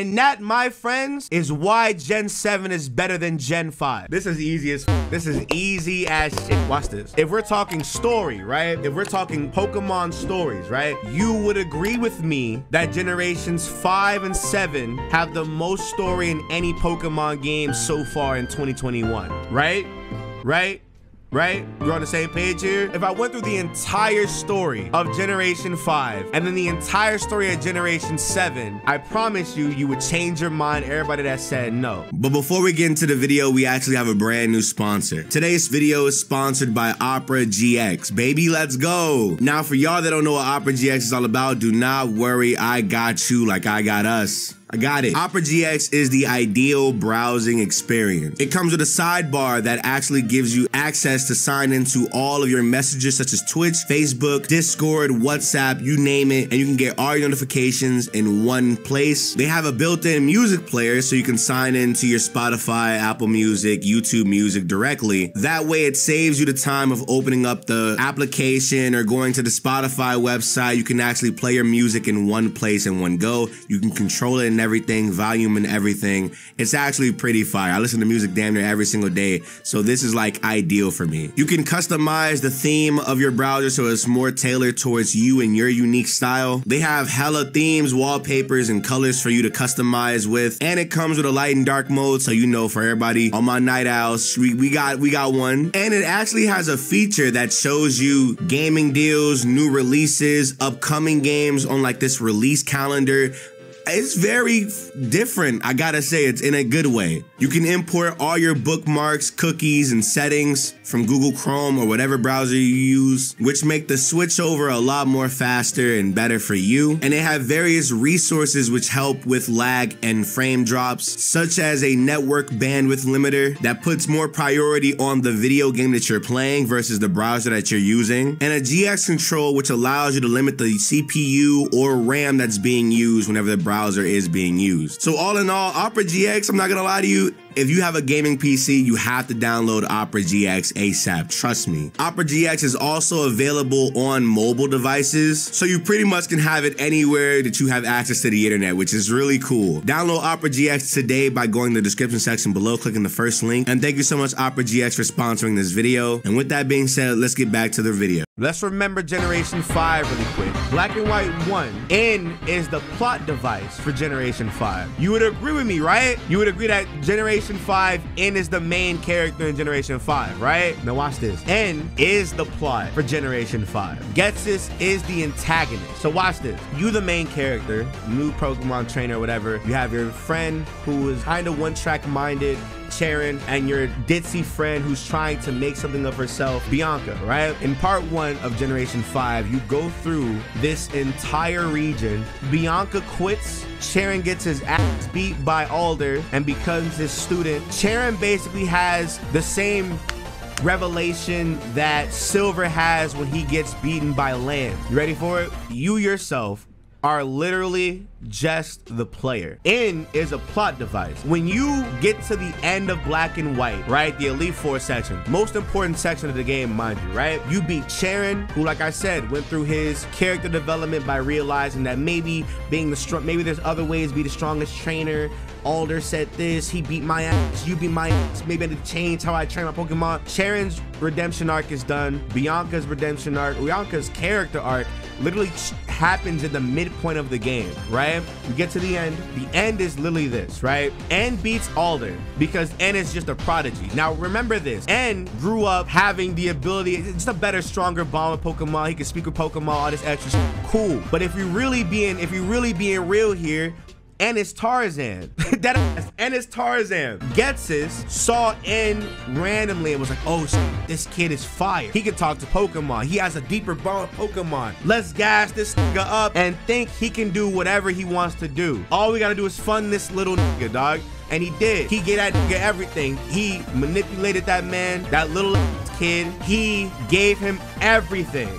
And that, my friends, is why Gen 7 is better than Gen 5. This is easy as shit. Watch this. If we're talking story, right? If we're talking Pokemon stories, right? You would agree with me that generations 5 and 7 have the most story in any Pokemon game so far in 2021, right? Right? We're on the same page here. If I went through the entire story of Generation 5 and then the entire story of Generation 7, I promise you, you would change your mind, everybody that said no. But before we get into the video, we actually have a brand new sponsor. Today's video is sponsored by Opera GX. Baby, let's go. Now, for y'all that don't know what Opera GX is all about, do not worry, I got you like I got us. I got it. Opera GX is the ideal browsing experience. It comes with a sidebar that actually gives you access to sign into all of your messages such as Twitch, Facebook, Discord, WhatsApp, you name it, and you can get all your notifications in one place. They have a built-in music player so you can sign into your Spotify, Apple Music, YouTube Music directly. That way it saves you the time of opening up the application or going to the Spotify website. You can actually play your music in one place in one go. You can control it in everything, volume and everything. It's actually pretty fire. I listen to music damn near every single day, so this is like ideal for me. You can customize the theme of your browser so it's more tailored towards you and your unique style. They have hella themes, wallpapers, and colors for you to customize with, and it comes with a light and dark mode, so you know, for everybody on my night owls, we got one. And it actually has a feature that shows you gaming deals, new releases, upcoming games on like this release calendar. It's very different, I gotta say. It's in a good way. You can import all your bookmarks, cookies, and settings from Google Chrome or whatever browser you use, which make the switch over a lot more faster and better for you. And they have various resources which help with lag and frame drops, such as a network bandwidth limiter that puts more priority on the video game that you're playing versus the browser that you're using, and a GX control which allows you to limit the CPU or RAM that's being used whenever the browser is being used. So all in all, Opera GX, I'm not gonna lie to you, if you have a gaming PC, you have to download Opera GX ASAP, trust me. Opera GX is also available on mobile devices, so you pretty much can have it anywhere that you have access to the internet, which is really cool. Download Opera GX today by going to the description section below, clicking the first link. And thank you so much, Opera GX, for sponsoring this video. And with that being said, let's get back to the video. Let's remember Generation 5 really quick. Black and White 1, N is the plot device for Generation 5. You would agree with me, right? You would agree that Generation 5, N is the main character in Generation 5, right? Now watch this. N is the plot for Generation 5. Getsis is the antagonist. So watch this. You the main character, new Pokemon trainer, whatever. You have your friend who is kind of one-track minded, Sharon, and your ditzy friend who's trying to make something of herself, Bianca, right? In part 1 of Generation 5, you go through this entire region. Bianca quits, Sharon gets his ass beat by Alder and becomes his student. Sharon basically has the same revelation that Silver has when he gets beaten by Land. You ready for it? You yourself are literally just the player. N is a plot device. When you get to the end of Black and White, right, the Elite Four section, most important section of the game, mind you, right, you beat Sharon, who, like I said, went through his character development by realizing that maybe being the maybe there's other ways to be the strongest trainer. Alder said this, he beat my ass, you beat my ass, maybe I need to change how I train my Pokemon. Sharon's redemption arc is done. Bianca's redemption arc, Bianca's character arc literally happens in the midpoint of the game, right? You get to the end. The end is literally this, right? N beats Alder because N is just a prodigy. Now remember this, N grew up having the ability, just a better, stronger bond with Pokemon. He can speak with Pokemon, all this extra shit. Cool. But if you're really being real here, N is Tarzan. That ass, N is Tarzan. Getsis saw N randomly and was like, oh shit, this kid is fire. He can talk to Pokemon. He has a deeper bond with Pokemon. Let's gas this nigga up and think he can do whatever he wants to do. All we gotta do is fund this little nigga, dog. And he did. He gave that nigga everything. He manipulated that man, that little kid. He gave him everything,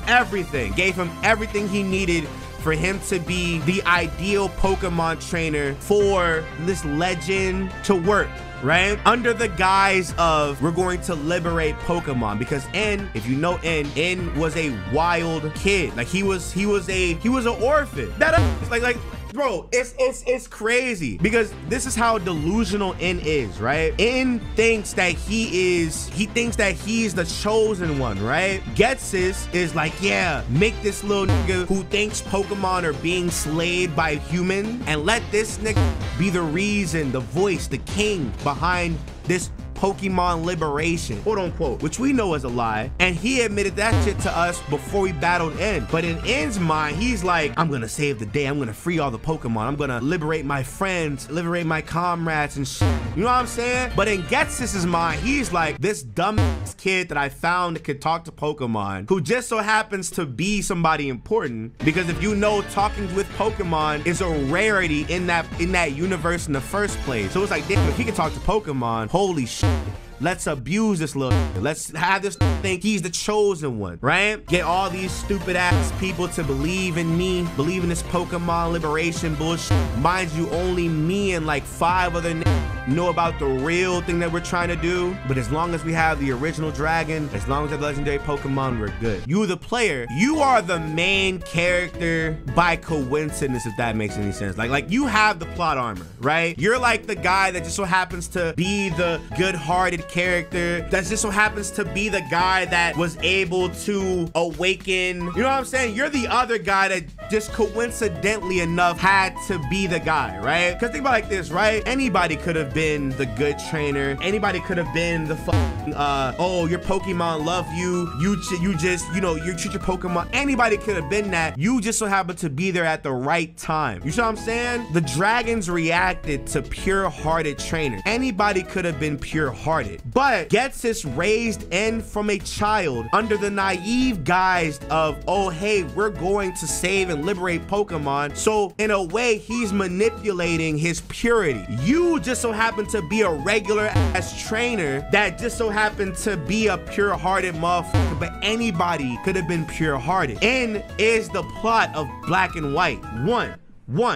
gave him everything he needed for him to be the ideal Pokemon trainer for this legend to work, right? Under the guise of, we're going to liberate Pokemon, because N, if you know N was a wild kid. Like he was an orphan. That like Bro, it's crazy because this is how delusional N is, right? N thinks that he's the chosen one, right? Getsis is like, yeah, make this little nigga who thinks Pokemon are being slayed by humans and let this nigga be the reason, the voice, the king behind this Pokemon liberation, quote unquote, which we know is a lie. And he admitted that shit to us before we battled N. But in N's mind, he's like, I'm gonna save the day. I'm gonna free all the Pokemon. I'm gonna liberate my friends, liberate my comrades and shit. You know what I'm saying? But in Getsis's mind, he's like, this dumb kid that I found that could talk to Pokemon, who just so happens to be somebody important. Because if you know, talking with Pokemon is a rarity in that universe in the first place. So it's like, damn, if he can talk to Pokemon, holy shit. Let's abuse this little nigga. Let's have this think he's the chosen one, right? Get all these stupid ass people to believe in me, believe in this Pokemon liberation bullshit. Mind you, only me and like 5 other niggas know about the real thing that we're trying to do. But as long as we have the original dragon, as long as we have the legendary Pokemon, we're good. You, the player, you are the main character by coincidence, if that makes any sense. Like you have the plot armor, right? You're like the guy that just so happens to be the good-hearted character that just so happens to be the guy that was able to awaken. You know what I'm saying? You're the other guy that just coincidentally enough had to be the guy, right? Because think about it like this, right? Anybody could have been the good trainer. Anybody could have been the fucking, oh, your Pokemon love you. You just, you know, you treat your Pokemon. Anybody could have been that. You just so happened to be there at the right time. You see what I'm saying? The dragons reacted to pure-hearted trainers. Anybody could have been pure-hearted. But Getsis raised N from a child under the naive guise of, oh, hey, we're going to save and liberate Pokemon. So in a way, he's manipulating his purity. You just so happen to be a regular ass trainer that just so happened to be a pure-hearted motherfucker, but anybody could have been pure-hearted. N is the plot of Black and White 1.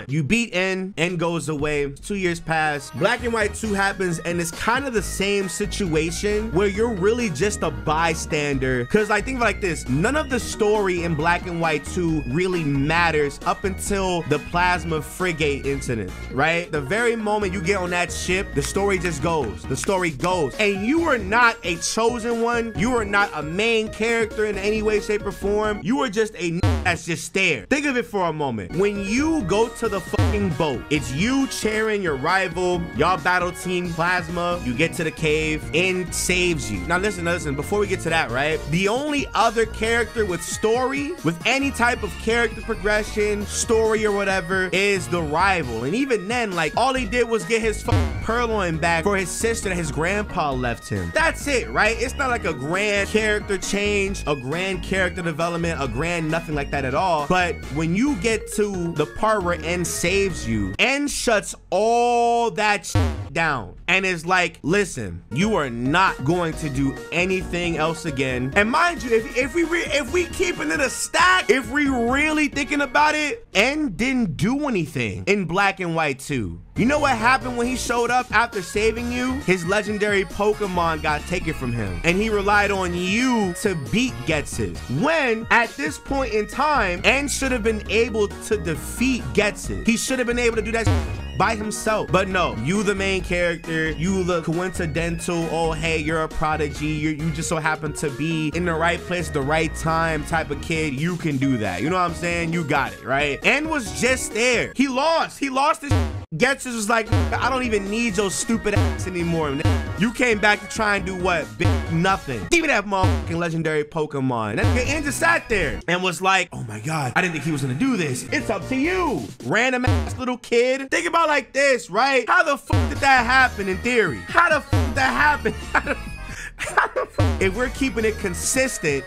You beat N goes away. 2 years pass. Black and White 2 happens, and it's kind of the same situation where you're really just a bystander. Because I think like this, none of the story in Black and White 2 really matters up until the Plasma Frigate incident, right? The very moment you get on that ship, the story just goes. The story goes. And you are not a chosen one. You are not a main character in any way, shape, or form. You are just a that's just there. Think of it for a moment. When you go to the fucking boat, it's you cheering your rival, y'all battle team Plasma, you get to the cave, N saves you. Now listen, before we get to that, right? The only other character with story, with any type of character progression, story or whatever, is the rival. And even then, like, all he did was get his fucking Purloin back for his sister that his grandpa left him. That's it, right? It's not like a grand character change, a grand character development, a grand nothing like that at all. But when you get to the part where N saves you, N shuts all that shit down and is like, listen, you are not going to do anything else again. And mind you, if we keeping it a stack, if we really thinking about it, N didn't do anything in Black and White 2. You know what happened when he showed up after saving you? His legendary Pokemon got taken from him, and he relied on you to beat Getsis. When, at this point in time, N should have been able to defeat Getsis. He should have been able to do that by himself. But no, you the main character, you the coincidental, oh hey, you're a prodigy, you just so happen to be in the right place, the right time type of kid. You can do that. You know what I'm saying? You got it, right? N was just there. He lost his Getsis was like, I don't even need your stupid ass anymore. You came back to try and do what? Big nothing. Give me that motherfucking legendary Pokemon. That nigga just sat there and was like, oh my God, I didn't think he was gonna do this. It's up to you. Random ass little kid. Think about like this, right? How the fuck did that happen in theory? How the fuck did that happen? If we're keeping it consistent,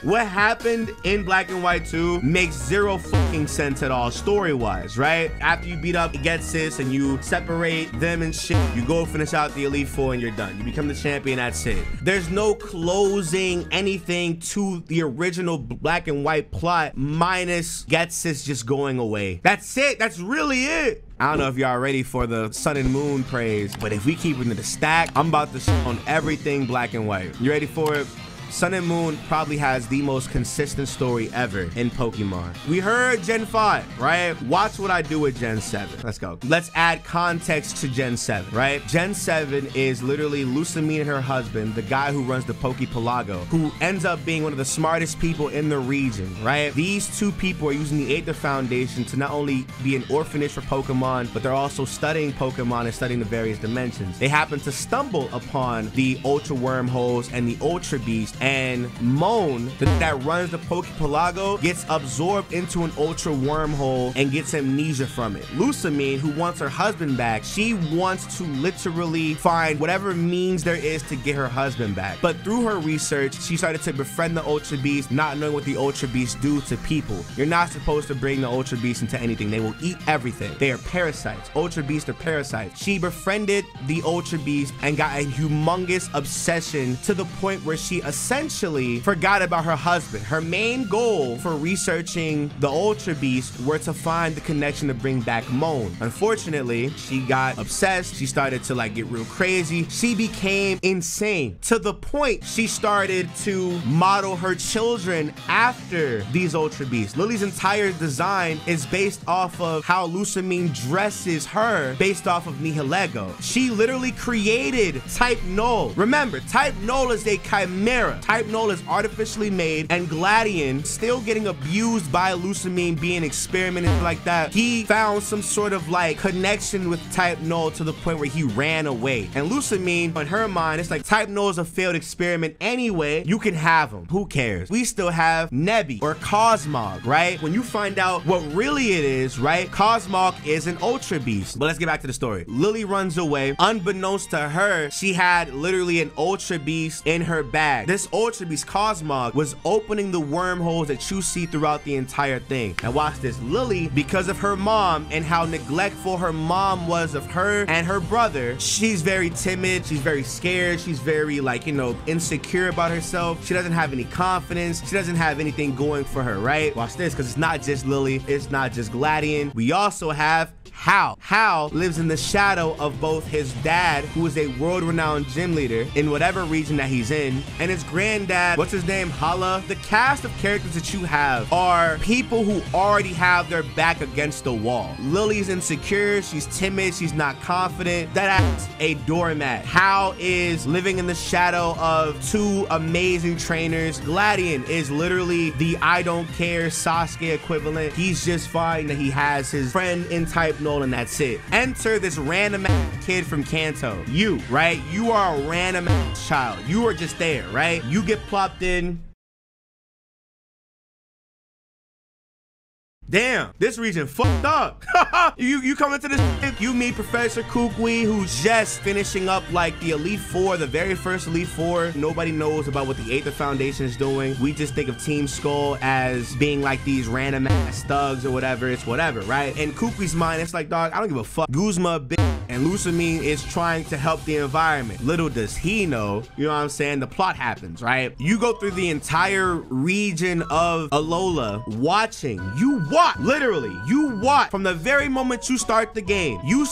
what happened in Black and White 2 makes zero fucking sense at all story-wise, right? After you beat up Getsis and you separate them and shit, you go finish out the Elite Four and you're done. You become the champion, that's it. There's no closing anything to the original Black and White plot minus Getsis just going away. That's it. That's really it. I don't know if y'all ready for the Sun and Moon praise, but if we keep it in the stack, I'm about to show on everything Black and White. You ready for it? Sun and Moon probably has the most consistent story ever in Pokemon. We heard Gen 5, right? Watch what I do with Gen 7. Let's go. Let's add context to Gen 7, right? Gen 7 is literally Lusamine and her husband, the guy who runs the Pokepelago, who ends up being one of the smartest people in the region, right? These two people are using the Aether Foundation to not only be an orphanage for Pokemon, but they're also studying Pokemon and studying the various dimensions. They happen to stumble upon the Ultra Wormholes and the Ultra Beast, and Moan, that runs the Pokepelago, gets absorbed into an Ultra Wormhole and gets amnesia from it. Lusamine, who wants her husband back, she wants to literally find whatever means there is to get her husband back. But through her research, she started to befriend the Ultra Beast, not knowing what the Ultra Beasts do to people. You're not supposed to bring the Ultra Beasts into anything. They will eat everything. They are parasites. Ultra Beasts are parasites. She befriended the Ultra Beast and got a humongous obsession to the point where she essentially forgot about her husband. Her main goal for researching the Ultra Beast were to find the connection to bring back Moan. Unfortunately, she got obsessed. She started to like get real crazy. She became insane to the point she started to model her children after these Ultra Beasts. Lily's entire design is based off of how Lusamine dresses her based off of Nihilego. She literally created Type Null. Remember, Type Null is a chimera. Type Null is artificially made, and Gladion, still getting abused by Lusamine, being experimented like that, he found some sort of like connection with Type Null to the point where he ran away. And Lusamine, in her mind, it's like Type Null is a failed experiment anyway. You can have him. Who cares? We still have Nebby or Cosmog, right? When you find out what really it is, right? Cosmog is an Ultra Beast. But let's get back to the story. Lily runs away. Unbeknownst to her, she had literally an Ultra Beast in her bag. This Ultra Beast, Cosmog, was opening the wormholes that you see throughout the entire thing. And watch this. Lily, because of her mom and how neglectful her mom was of her and her brother, she's very timid. She's very scared. She's very, like, you know, insecure about herself. She doesn't have any confidence. She doesn't have anything going for her, right? Watch this, because it's not just Lily. It's not just Gladion. We also have Hal. Hal lives in the shadow of both his dad, who is a world-renowned gym leader in whatever region that he's in, and his granddad, what's his name, Hala. The cast of characters that you have are people who already have their back against the wall. Lily's insecure, she's timid, she's not confident. That's a doormat. Hal is living in the shadow of two amazing trainers. Gladion is literally the I don't care Sasuke equivalent. He's just fine that he has his friend in Type Null, and that's it. Enter this random kid from Kanto. You, right? You are a random child. You are just there, right? You get plopped in. Damn, this region fucked up. you come into this, you meet Professor Kukui, who's just finishing up like the Elite Four, the very first Elite Four. Nobody knows about what the Aether Foundation is doing. We just think of Team Skull as being like these random ass thugs or whatever. It's whatever, right? In Kukui's mind, it's like, dog, I don't give a fuck. Guzma, bitch. And Lusamine is trying to help the environment. Little does he know, you know what I'm saying, the plot happens, right? You go through the entire region of Alola watching. You watch, literally, you watch from the very moment you start the game. You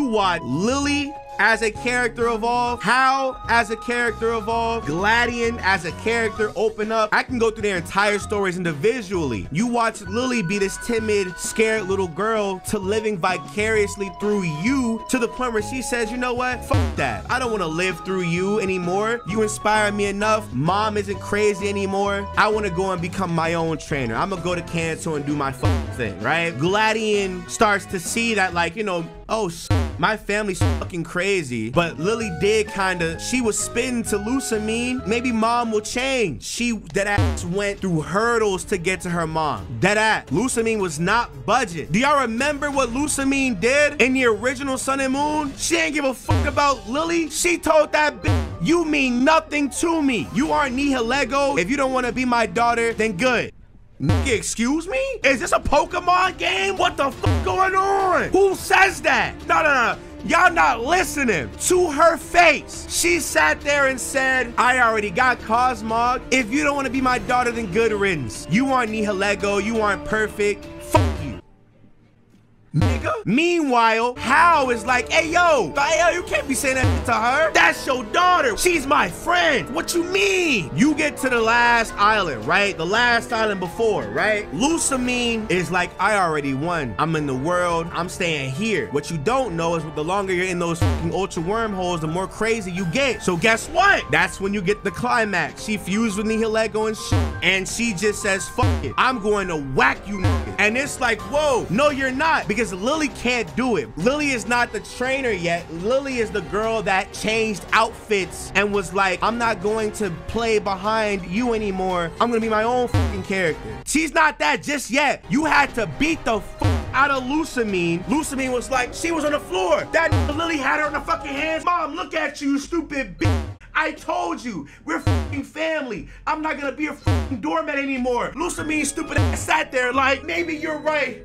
watch Lily as a character evolve, Hal as a character evolve, Gladion as a character open up. I can go through their entire stories individually. You watch Lily be this timid, scared little girl to living vicariously through you to the point where she says, you know what? Fuck that. I don't want to live through you anymore. You inspire me enough. Mom isn't crazy anymore. I want to go and become my own trainer. I'm gonna go to Kanto and do my fucking thing, right? Gladion starts to see that, like, you know, oh, my family's fucking crazy. But Lily did she was spitting to Lusamine. Maybe mom will change. That ass went through hurdles to get to her mom. That ass. Lusamine was not budget. Do y'all remember what Lusamine did in the original Sun and Moon? She ain't give a fuck about Lily. She told that bitch, you mean nothing to me. You aren't Nihilego. If you don't want to be my daughter, then good. Nigga, excuse me? Is this a Pokemon game? What the fuck going on? Who says that? No. Y'all not listening to her face. She sat there and said, I already got Cosmog. If you don't want to be my daughter, then good riddance. You aren't Nihilego. You aren't perfect. Fuck you. nigga. Meanwhile, Hal is like, hey, yo, you can't be saying that to her. That's your daughter. She's my friend. What you mean? You get to the last island, right? The last island before, right? Lusamine is like, I already won. I'm in the world. I'm staying here. What you don't know is the longer you're in those fucking ultra wormholes, the more crazy you get. So guess what? That's when you get the climax. She fused with Nihilego and shit, and she just says, fuck it. I'm going to whack you niggas. And it's like, whoa, no, you're not, because Lily can't do it. Lily is not the trainer yet. Lily is the girl that changed outfits and was like, I'm not going to play behind you anymore. I'm gonna be my own fucking character. She's not that just yet. You had to beat the fuck out of Lusamine. Lusamine was like, she was on the floor. That Lily had her in the fucking hands. Mom, look at you, stupid bitch. I told you, we're fucking family. I'm not gonna be a fucking doormat anymore. Lusamine stupid ass sat there like, maybe you're right.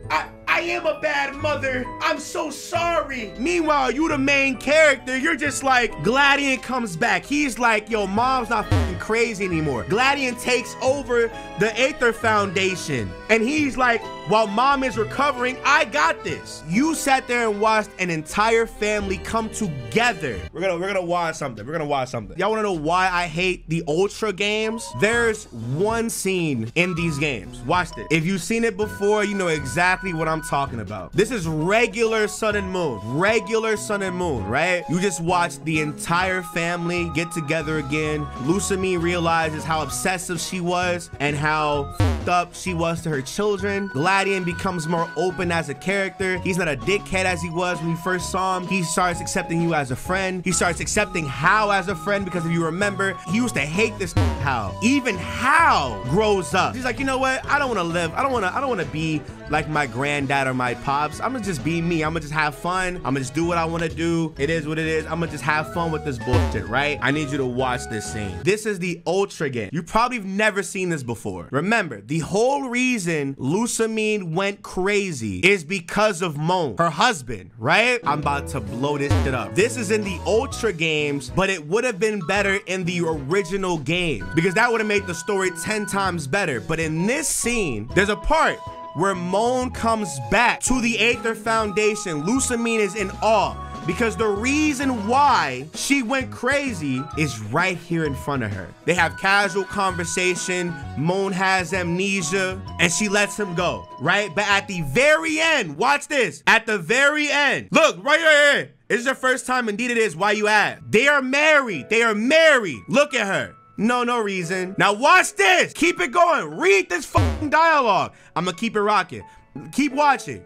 I am a bad mother. I'm so sorry. Meanwhile, you the main character. You're just like, Gladian comes back. He's like, yo, mom's not fucking crazy anymore. Gladian takes over the Aether Foundation. And he's like, while mom is recovering, I got this. You sat there and watched an entire family come together. We're gonna watch something. We're gonna watch something. Y'all wanna know why I hate the Ultra games? There's one scene in these games. Watch this. If you've seen it before, you know exactly what I'm talking about. This is regular Sun and Moon. Regular Sun and Moon, right? You just watch the entire family get together again. Lusamine realizes how obsessive she was and how fucked up she was to her children. Gladian becomes more open as a character. He's not a dickhead as he was when we first saw him. He starts accepting you as a friend. He starts accepting Hal as a friend, because if you remember, he used to hate this Hal. Even Hal grows up. He's like, you know what? I don't want to live. I don't want to be like my granddad or my pops. I'm gonna just be me. I'm gonna just have fun. I'm gonna just do what I want to do. It is what it is. I'm gonna just have fun with this bullshit, right? I need you to watch this scene. This is the Ultra game. You probably have never seen this before. Remember, the whole reason Lusamine went crazy is because of Moan, her husband, right? I'm about to blow this shit up. This is in the Ultra games, but it would have been better in the original game, because that would have made the story 10 times better. But in this scene, there's a part where Moan comes back to the Aether Foundation. Lusamine is in awe, because the reason why she went crazy is right here in front of her. They have casual conversation. Moan has amnesia and she lets him go, right? But at the very end, watch this. At the very end, look, right here. Is your first time? Indeed it is. Why you at? They are married. They are married. Look at her. No reason. Now watch this. Keep it going. Read this fucking dialogue. I'm gonna keep it rocking. Keep watching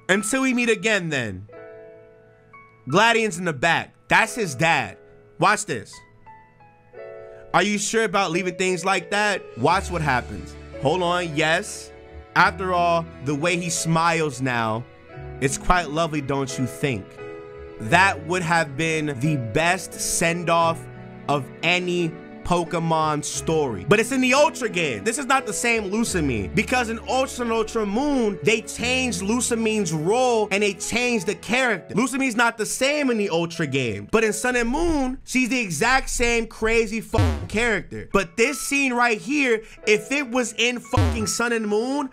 until we meet again then. Gladian's in the back. That's his dad. Watch this. Are you sure about leaving things like that? Watch what happens. Hold on. Yes. After all, the way he smiles now, it's quite lovely, don't you think? That would have been the best send-off of any Pokemon story. But it's in the Ultra game. This is not the same Lusamine, because in Ultra and Ultra Moon, they changed Lusamine's role and they changed the character. Lusamine's not the same in the Ultra game, but in Sun and Moon, she's the exact same crazy fucking character. But this scene right here, if it was in fucking Sun and Moon,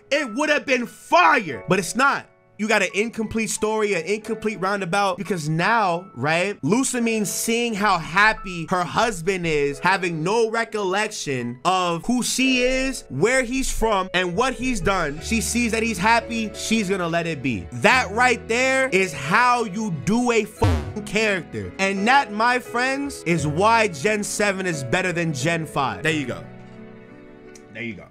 it would have been fire, but it's not. You got an incomplete story, an incomplete roundabout, because now, right, Lusamine seeing how happy her husband is, having no recollection of who she is, where he's from, and what he's done. She sees that he's happy, she's gonna let it be. That right there is how you do a fucking character. And that, my friends, is why Gen 7 is better than Gen 5. There you go. There you go.